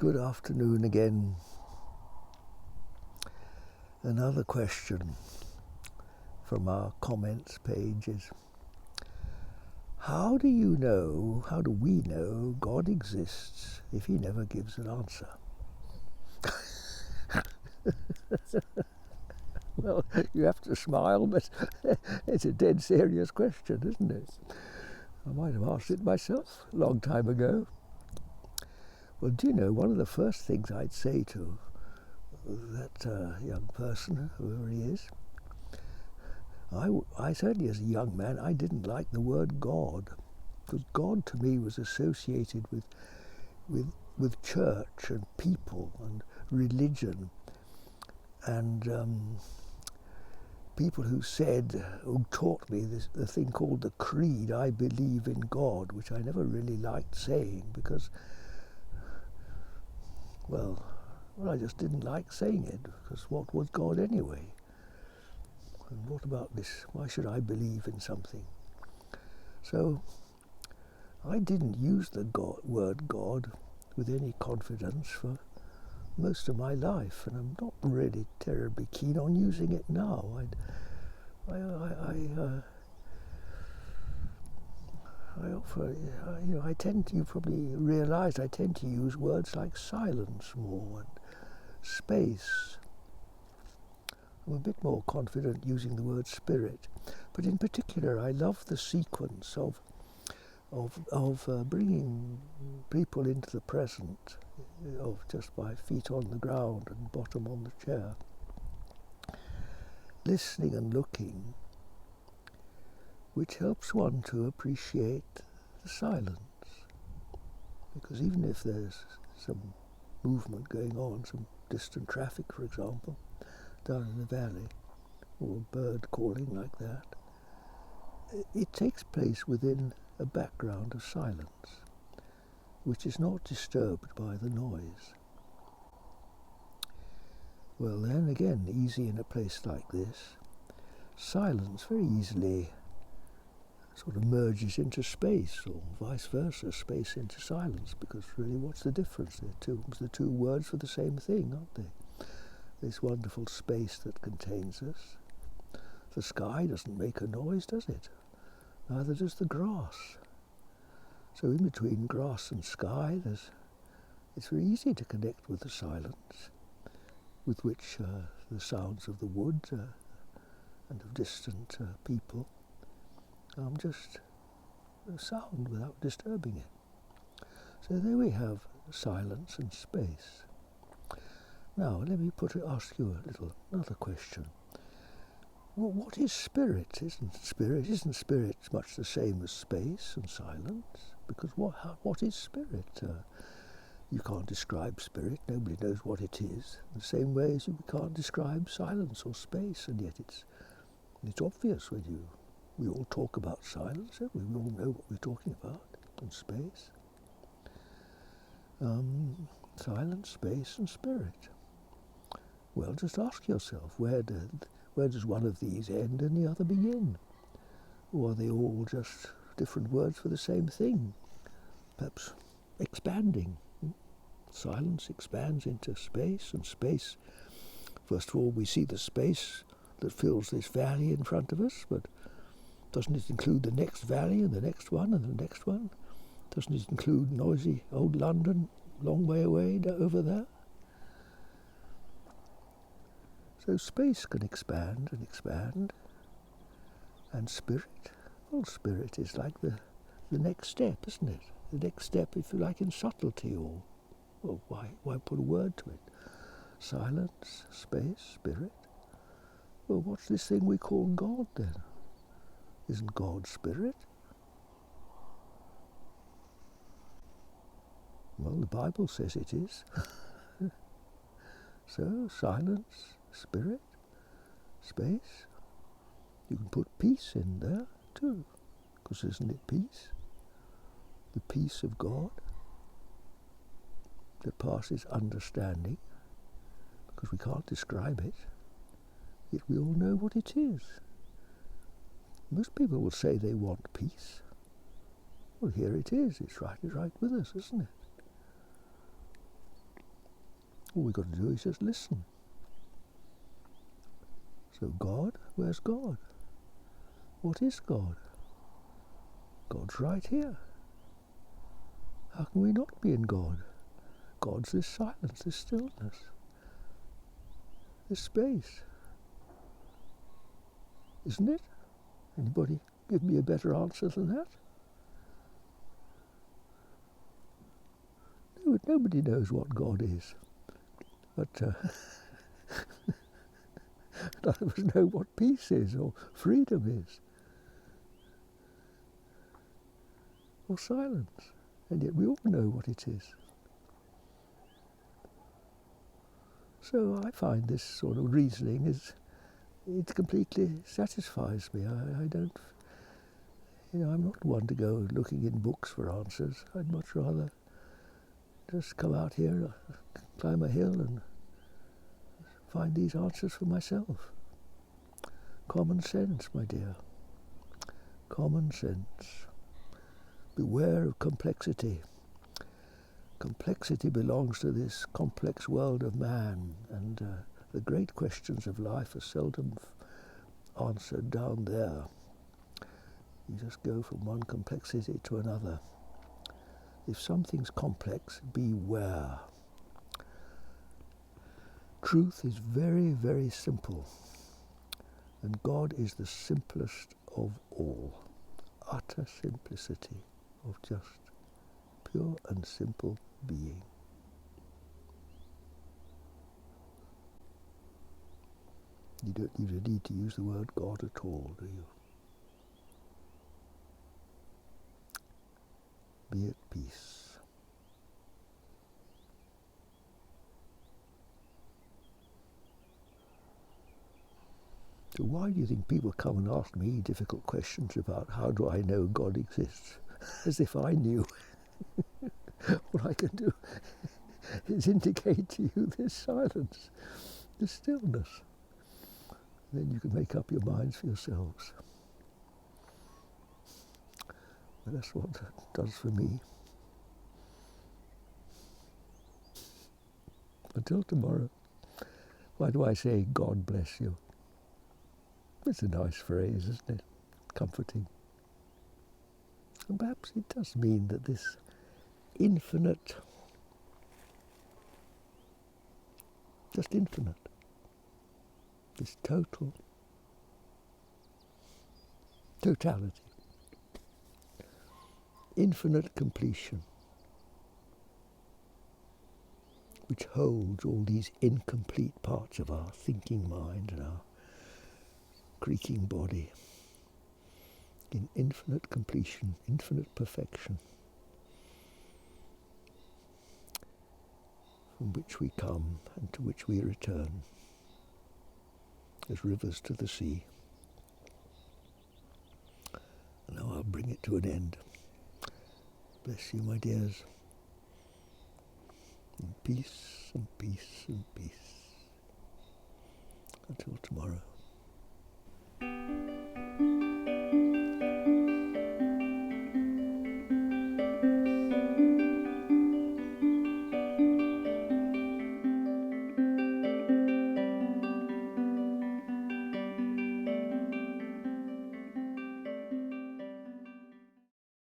Good afternoon again. Another question from our comments page is, how do we know God exists if he never gives an answer? Well, you have to smile, but it's a dead serious question, isn't it? I might have asked it myself a long time ago. Well, do you know, one of the first things I'd say to that young person, whoever he is, I certainly as a young man, I didn't like the word God, because God to me was associated with church and people and religion, and people who taught me the thing called the creed, I believe in God, which I never really liked saying because, well, I just didn't like saying it, because what was God anyway? And what about this? Why should I believe in something? So I didn't use the word God with any confidence for most of my life, and I'm not really terribly keen on using it now. You probably realised I tend to use words like silence more and space. I'm a bit more confident using the word spirit, but in particular I love the sequence of bringing people into the present, of just by feet on the ground and bottom on the chair, listening and looking, which helps one to appreciate the silence. Because even if there's some movement going on, some distant traffic, for example, down in the valley, or a bird calling like that, it takes place within a background of silence, which is not disturbed by the noise. Well, then again, easy in a place like this, silence very easily sort of merges into space, or vice versa, space into silence, because really what's the difference? They're the two words for the same thing, aren't they? This wonderful space that contains us. The sky doesn't make a noise, does it? Neither does the grass. So in between grass and sky, it's very easy to connect with the silence, with which the sounds of the wood and of distant people just sound without disturbing it. So there we have silence and space. Now let me ask you another question. Well, what is spirit? Isn't spirit much the same as space and silence? Because what is spirit? You can't describe spirit. Nobody knows what it is. In the same way as you can't describe silence or space, and yet it's obvious when we all talk about silence. We all know what we're talking about, and space. Silence, space, and spirit. Well, just ask yourself, where does one of these end and the other begin? Or are they all just different words for the same thing? Perhaps expanding. Silence expands into space, and space, first of all, we see the space that fills this valley in front of us, but doesn't it include the next valley and the next one and the next one? Doesn't it include noisy old London, long way away over there? So space can expand and expand. And spirit? Well, spirit is like the next step, isn't it? The next step, if you like, in subtlety, or why put a word to it? Silence, space, spirit. Well, what's this thing we call God then? Isn't God spirit? Well, the Bible says it is. So, silence, spirit, space. You can put peace in there too, because isn't it peace? The peace of God that passes understanding, because we can't describe it, yet we all know what it is. Most people will say they want peace. Well, here it is. It's right with us, isn't it? All we've got to do is just listen. So God, where's God? What is God? God's right here. How can we not be in God? God's this silence, this stillness, this space. Isn't it? Anybody give me a better answer than that? No, nobody knows what God is. But none of us know what peace is, or freedom is, or silence. And yet we all know what it is. So I find this sort of reasoning it completely satisfies me. I don't, I'm not one to go looking in books for answers. I'd much rather just come out here, climb a hill and find these answers for myself. Common sense, my dear. Common sense. Beware of complexity. Complexity belongs to this complex world of man, and the great questions of life are seldom answered down there. You just go from one complexity to another. If something's complex, beware. Truth is very, very simple, and God is the simplest of all. Utter simplicity of just pure and simple being. You don't even need to use the word God at all, do you? Be at peace. So why do you think people come and ask me difficult questions about how do I know God exists? As if I knew. All I can do is indicate to you this silence, this stillness. Then you can make up your minds for yourselves. But that's what it does for me. Until tomorrow. Why do I say God bless you? It's a nice phrase, isn't it? Comforting. And perhaps it does mean that this infinite, just infinite, this totality, infinite completion, which holds all these incomplete parts of our thinking mind and our creaking body in infinite completion, infinite perfection, from which we come and to which we return, as rivers to the sea. And now I'll bring it to an end. Bless you, my dears. And peace and peace and peace. Until tomorrow.